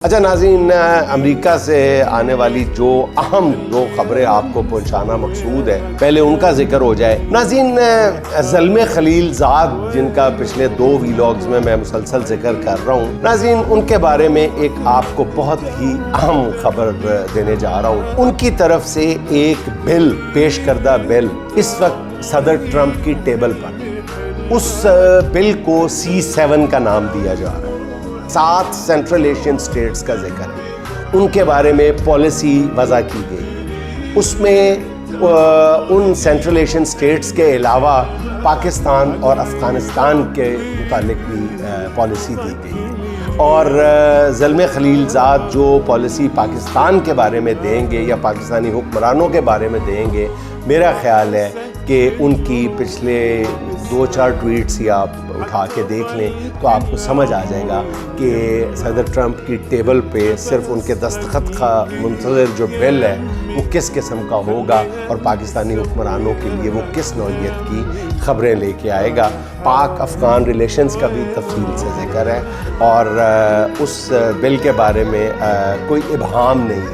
اچھا ناظرین، امریکہ سے آنے والی جو اہم دو خبریں آپ کو پہنچانا مقصود ہے، پہلے ان کا ذکر ہو جائے۔ ناظرین، زلمے خلیل زاد جن کا پچھلے دو ویلاگز میں مسلسل ذکر کر رہا ہوں، ناظرین ان کے بارے میں ایک آپ کو بہت ہی اہم خبر دینے جا رہا ہوں۔ ان کی طرف سے ایک بل، پیش کردہ بل اس وقت صدر ٹرمپ کی ٹیبل پر، اس بل کو C7 کا نام دیا جا رہا ہے۔ 7 سینٹرل ایشین اسٹیٹس کا ذکر ہے، ان کے بارے میں پالیسی وضع کی گئی۔ اس میں ان سینٹرل ایشین اسٹیٹس کے علاوہ پاکستان اور افغانستان کے متعلق بھی پالیسی دی گئی ہے، اور زلمے خلیل زاد جو پالیسی پاکستان کے بارے میں دیں گے یا پاکستانی حکمرانوں کے بارے میں دیں گے، میرا خیال ہے کہ ان کی پچھلے 2-4 ٹویٹس ہی آپ اٹھا کے دیکھ لیں تو آپ کو سمجھ آ جائے گا کہ صدر ٹرمپ کی ٹیبل پہ صرف ان کے دستخط کا منتظر جو بل ہے وہ کس قسم کا ہوگا اور پاکستانی حکمرانوں کے لیے وہ کس نوعیت کی خبریں لے کے آئے گا۔ پاک افغان ریلیشنز کا بھی تفصیل سے ذکر ہے، اور اس بل کے بارے میں کوئی ابہام نہیں ہے۔